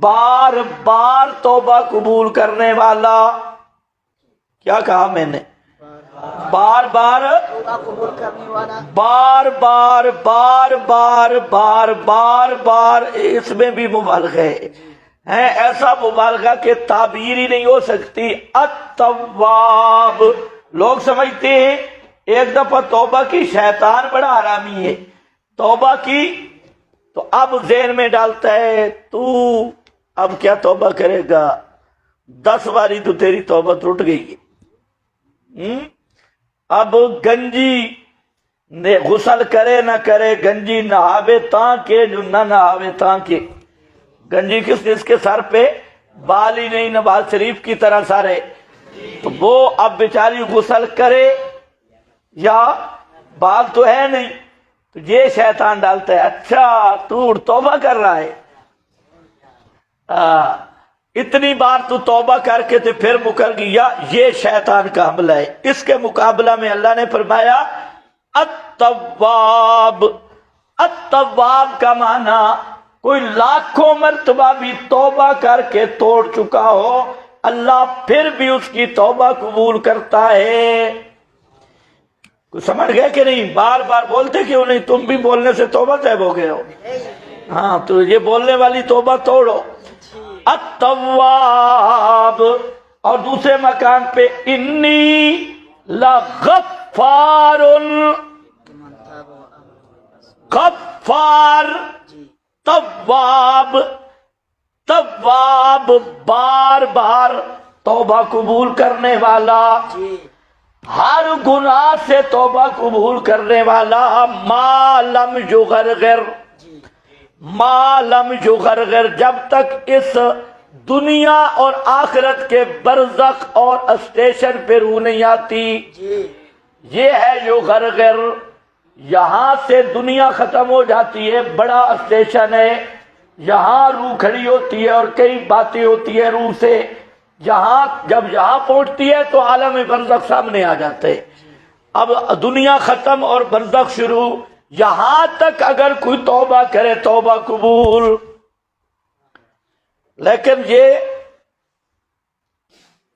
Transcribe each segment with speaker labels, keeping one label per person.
Speaker 1: بار بار توبہ قبول کرنے والا. کیا کہا میں نے؟ بار بار بار بار بار بار بار بار بار. اس میں بھی مبالغہ ہے ایسا مبالغہ کہ تعبیر ہی نہیں ہو سکتی. التواب لوگ سمجھتے ہیں ایک دفعہ توبہ کی شیطان بڑا حرامی ہے، توبہ کی تو اب ذہن میں ڈالتا ہے تو اب کیا توبہ کرے گا، 10 باری تو تیری توبہ ٹوٹ گئی ہے. اب گنجی نے غسل کرے نہ کرے، گنجی نہاوے تاں کے جو نہ نہاوے تاں کے. گنجی کس کے سر پہ بال ہی نہیں، نواز شریف کی طرح سارے. تو وہ اب بیچاری غسل کرے یا بال تو ہے نہیں، تو یہ شیطان ڈالتا ہے اچھا تو توبہ کر رہا ہے، اتنی بار تو توبہ کر کے تو پھر مکر گیا. یہ شیطان کا حملہ ہے. اس کے مقابلہ میں اللہ نے فرمایا التواب. التواب کا معنی کوئی لاکھوں مرتبہ بھی توبہ کر کے توڑ چکا ہو، اللہ پھر بھی اس کی توبہ قبول کرتا ہے. کچھ سمجھ گئے کہ نہیں؟ بار بار بولتے کیوں نہیں؟ تم بھی بولنے سے توبہ طیب ہو گئے ہو. ہاں تو یہ بولنے والی توبہ توڑو. التواب. اور دوسرے مقام پہ انی لغفار. غفار تواب. تواب بار بار توبہ قبول کرنے والا، ہر گناہ سے توبہ قبول کرنے والا. ما لم یغرغر. ما لم یغرغر، جب تک اس دنیا اور آخرت کے برزخ اور اسٹیشن پہ روح نہیں آتی. یہ ہے یغرغر. یہاں سے دنیا ختم ہو جاتی ہے، بڑا اسٹیشن ہے، یہاں روح کھڑی ہوتی ہے اور کئی باتیں ہوتی ہے روح سے. جب یہاں پہنچتی ہے تو عالم برزخ سامنے آ جاتے. اب دنیا ختم اور برزخ شروع. یہاں تک اگر کوئی توبہ کرے توبہ قبول. لیکن یہ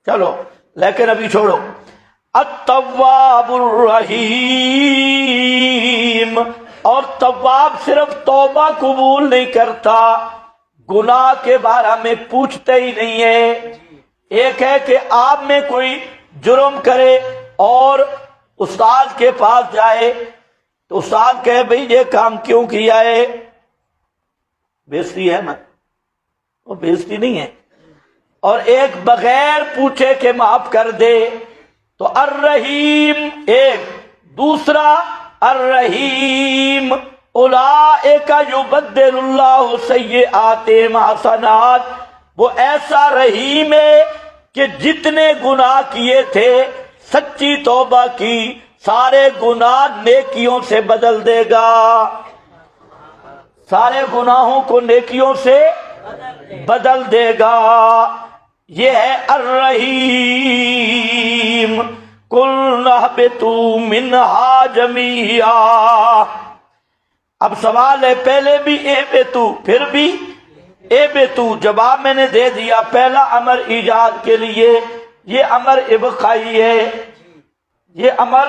Speaker 1: چلو لیکن ابھی چھوڑو. التواب الرحیم. اور تواب صرف توبہ قبول نہیں کرتا، گناہ کے بارے میں پوچھتے ہی نہیں ہے. ایک ہے کہ آپ میں کوئی جرم کرے اور استاد کے پاس جائے تو استاد کہے بھئی یہ کام کیوں کیا ہے، بےزتی ہے نا، وہ بےزتی نہیں ہے. اور ایک بغیر پوچھے کہ معاف کر دے تو الرحیم. ایک دوسرا الرحیم. اولئک یبدل اللہ سیئاتہم حسنات. وہ ایسا رحیم ہے کہ جتنے گناہ کیے تھے سچی توبہ کی، سارے گناہ نیکیوں سے بدل دے گا. سارے گناہوں کو نیکیوں سے بدل دے گا. یہ ہے الرحیم. قُلْنَا اهْبِطُوا مِنْهَا جَمِيعًا. اب سوال ہے پہلے بھی اہبطوا پھر بھی اہبطوا. جواب میں نے دے دیا. پہلا امر ایجاد کے لیے، یہ امر ابقائی ہے، یہ امر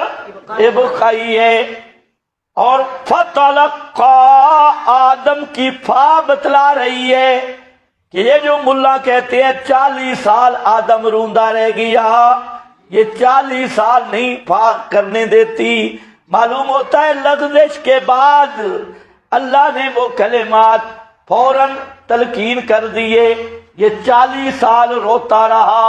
Speaker 1: ابقائی ہے. اور فَتَلَقَّى آدم کی فا بتلا رہی ہے کہ یہ جو ملا کہتے ہیں 40 سال آدم روندا رہ گیا، یہ 40 سال نہیں پاک کرنے دیتی. معلوم ہوتا ہے لغزش کے بعد اللہ نے وہ کلمات فوراً تلقین کر دیے. یہ 40 سال روتا رہا.